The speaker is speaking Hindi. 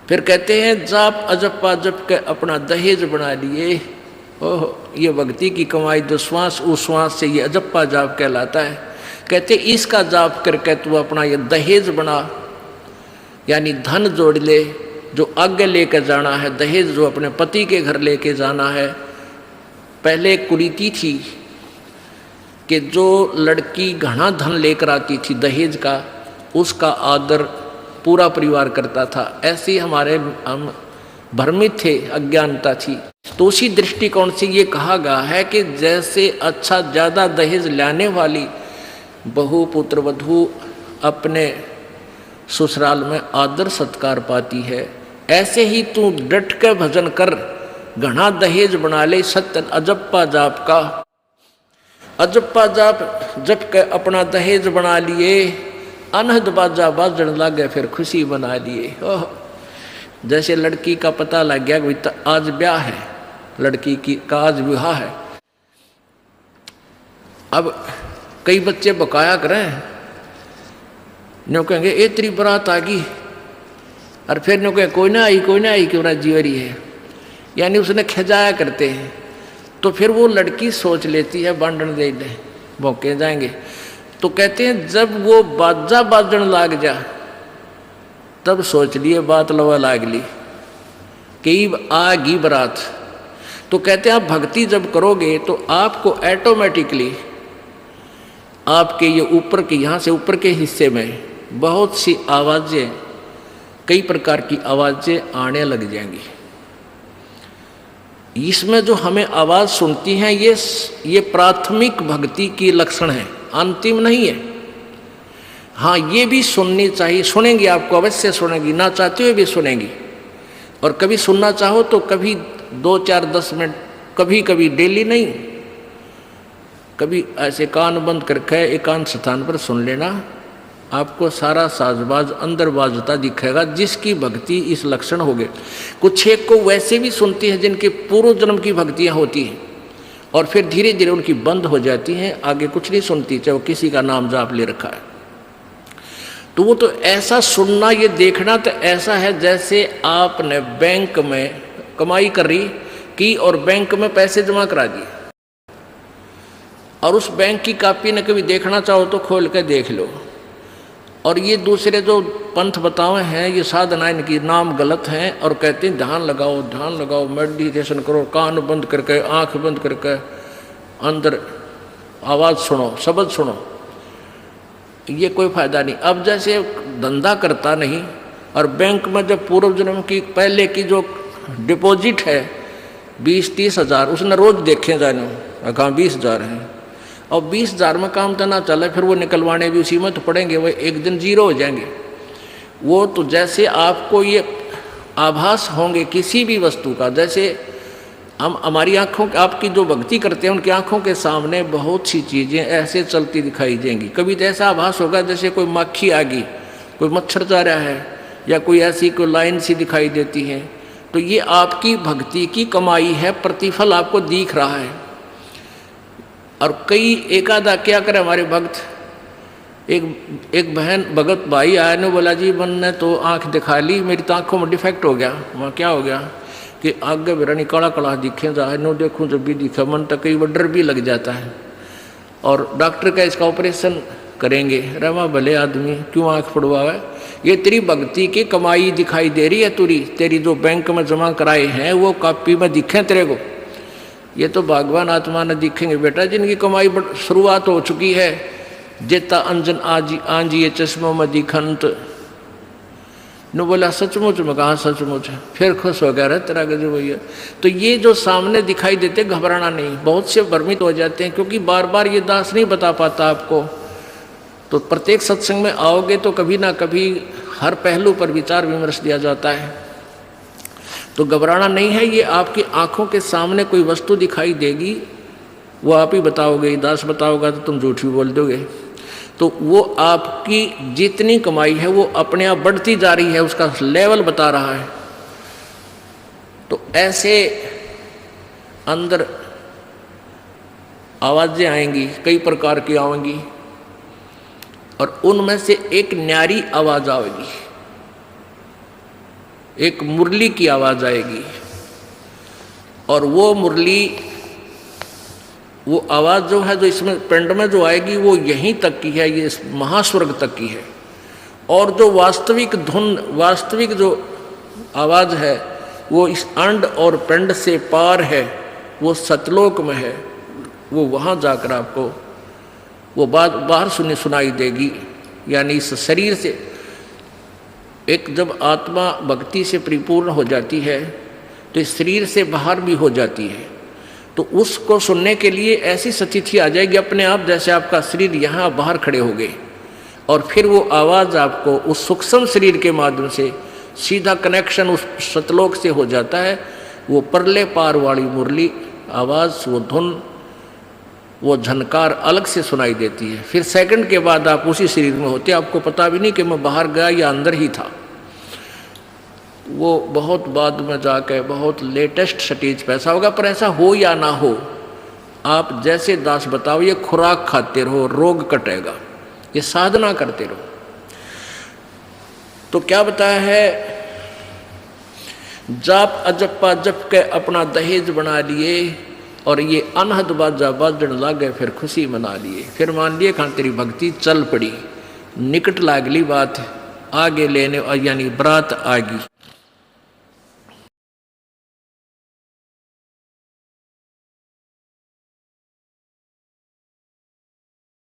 फिर कहते हैं जाप अजप्पा जप के अपना दहेज बना लिए। ओह, ये भक्ति की कमाई जो श्वास उश्वास से ये अजप्पा जाप कहलाता है। कहते इसका जाप करके तू अपना ये दहेज बना, यानी धन जोड़ ले जो आगे लेकर जाना है, दहेज जो अपने पति के घर लेके जाना है। पहले एक कुरीति थी कि जो लड़की घना धन लेकर आती थी दहेज का, उसका आदर पूरा परिवार करता था। ऐसे ही हमारे हम भ्रमित थे, अज्ञानता थी। तो उसी दृष्टिकोण से ये कहा गया है कि जैसे अच्छा ज़्यादा दहेज लाने वाली बहू पुत्र वधू अपने ससुराल में आदर सत्कार पाती है, ऐसे ही तू डट के भजन कर, घना दहेज बना ले सत्य अजप्पा जाप का। अजप्पा जाप जप के अपना दहेज बना लिए, अनहद बाजा बाजन लागे फिर खुशी बना लिए। ओह, जैसे लड़की का पता लग गया कि आज ब्याह है, लड़की की का आज विवाह है। अब कई बच्चे बकाया करें, न्यू कहेंगे ए तेरी बारात आ गई, और फिर न्यू कहें कोई ना आई क्यों ना जीवरी है, यानी उसने खिजाया करते हैं। तो फिर वो लड़की सोच लेती है बांधन दे दे भौंके जाएंगे। तो कहते हैं जब वो बाजा बाजन लाग जा तब सोच लिए बात लवा लाग ली कि आ गई बारात। तो कहते हैं आप भक्ति जब करोगे तो आपको ऑटोमेटिकली आपके ये ऊपर के यहाँ से ऊपर के हिस्से में बहुत सी आवाज़ें, कई प्रकार की आवाज़ें आने लग जाएंगी। इसमें जो हमें आवाज़ सुनती हैं ये प्राथमिक भक्ति की लक्षण है, अंतिम नहीं है। हाँ, ये भी सुननी चाहिए, सुनेंगी, आपको अवश्य सुनेंगी, ना चाहते हुए भी सुनेंगी। और कभी सुनना चाहो तो कभी 2 4 10 मिनट, कभी कभी डेली नहीं, कभी ऐसे कान बंद करके एकांत स्थान पर सुन लेना, आपको सारा साजबाज अंदर बाजता दिखेगा, जिसकी भक्ति इस लक्षण हो गए। कुछ एक को वैसे भी सुनती हैं जिनके पूर्व जन्म की भक्तियां होती हैं और फिर धीरे धीरे उनकी बंद हो जाती हैं, आगे कुछ नहीं सुनती, चाहे वो किसी का नाम जाप ले रखा है। तो वो तो ऐसा सुनना, ये देखना तो ऐसा है जैसे आपने बैंक में कमाई करी की और बैंक में पैसे जमा करा दिए, और उस बैंक की कॉपी ने कभी देखना चाहो तो खोल कर देख लो। और ये दूसरे जो पंथ बताए हैं, ये साधना इनकी नाम गलत हैं और कहते हैं ध्यान लगाओ, मेडिटेशन करो, कान बंद करके आंख बंद करके अंदर आवाज़ सुनो, शब्द सुनो, ये कोई फायदा नहीं। अब जैसे धंधा करता नहीं और बैंक में जब पूर्व जन्म की पहले की जो डिपॉजिट है 20-30 हज़ार, उसने रोज देखे जाने, कहाँ 20,000 हैं, और 20,000 में काम तो ना चले, फिर वो निकलवाने भी उसी में तो पड़ेंगे, वो एक दिन जीरो हो जाएंगे। वो तो जैसे आपको ये आभास होंगे किसी भी वस्तु का, जैसे हम हमारी आँखों, आपकी जो भक्ति करते हैं उनकी आँखों के सामने बहुत सी चीज़ें ऐसे चलती दिखाई देंगी। कभी तो ऐसा आभास होगा जैसे कोई मक्खी आ गई, कोई मच्छर जा रहा है, या कोई ऐसी कोई लाइन सी दिखाई देती है। तो ये आपकी भक्ति की कमाई है, प्रतिफल आपको दिख रहा है। और कई एकादा क्या करे हमारे भक्त, एक बहन भगत भाई आया ने बोला जी मैंने तो आँख दिखा ली, मेरी तो आँखों में डिफेक्ट हो गया। वहाँ क्या हो गया कि आगे मेरा निकाला कड़ा दिखे जाए, नो देखूँ जब भी दिखा, मन तक कई बार डर भी लग जाता है। और डॉक्टर का इसका ऑपरेशन करेंगे, रमा भले आदमी क्यों आँख फुड़वावे, ये तेरी भक्ति की कमाई दिखाई दे रही है, तेरी जो बैंक में जमा कराए हैं वो कॉपी में दिखे तेरे को। ये तो भगवान आत्मा ने दिखेंगे बेटा, जिनकी कमाई शुरुआत हो चुकी है। जेता अंजन आंजी ये चश्मों में दिखंत न बोला सचमुच में, कहा सचमुच, फिर खुश हो गया, तेरा गजब भैया। तो ये जो सामने दिखाई देते घबराना नहीं, बहुत से भ्रमित हो जाते हैं क्योंकि बार बार ये दास नहीं बता पाता आपको। तो प्रत्येक सत्संग में आओगे तो कभी ना कभी हर पहलू पर विचार विमर्श दिया जाता है। तो घबराना नहीं है, ये आपकी आंखों के सामने कोई वस्तु दिखाई देगी, वो आप ही बताओगे, दास बताओगा तो तुम झूठ भी बोल दोगे। तो वो आपकी जितनी कमाई है वो अपने आप बढ़ती जा रही है, उसका लेवल बता रहा है। तो ऐसे अंदर आवाज़ें आएंगी, कई प्रकार की आएंगी, और उनमें से एक न्यारी आवाज़ आएगी। एक मुरली की आवाज़ आएगी, और वो मुरली, वो आवाज़ जो है, जो इसमें पिंड में जो आएगी, वो यहीं तक की है, ये महास्वर्ग तक की है। और जो वास्तविक धुन, वास्तविक जो आवाज़ है, वो इस अंड और पिंड से पार है, वो सतलोक में है। वो वहाँ जाकर आपको वो बात बाहर सुनाई देगी। यानी इस शरीर से एक जब आत्मा भक्ति से परिपूर्ण हो जाती है तो इस शरीर से बाहर भी हो जाती है, तो उसको सुनने के लिए ऐसी स्थिति आ जाएगी अपने आप, जैसे आपका शरीर यहाँ बाहर खड़े हो गए, और फिर वो आवाज़ आपको उस सूक्ष्म शरीर के माध्यम से सीधा कनेक्शन उस सतलोक से हो जाता है। वो परले पार वाली मुरली आवाज़, वो धुन, वो झनकार अलग से सुनाई देती है। फिर सेकंड के बाद आप उसी शरीर में होते, आपको पता भी नहीं कि मैं बाहर गया या अंदर ही था। वो बहुत बाद में जाकर बहुत लेटेस्ट स्टेज पे ऐसा होगा, पर ऐसा हो या ना हो, आप जैसे दास बताओ, ये खुराक खाते रहो, रोग कटेगा, ये साधना करते रहो। तो क्या बताया है, जाप अजप्पा जप के अपना दहेज बना लिए, और ये अनहद बाजा बाजन लागे, फिर खुशी मना लिए। फिर मान लिए खान तेरी भक्ति चल पड़ी, निकट लागली बात आगे लेने, यानी बरात आगी।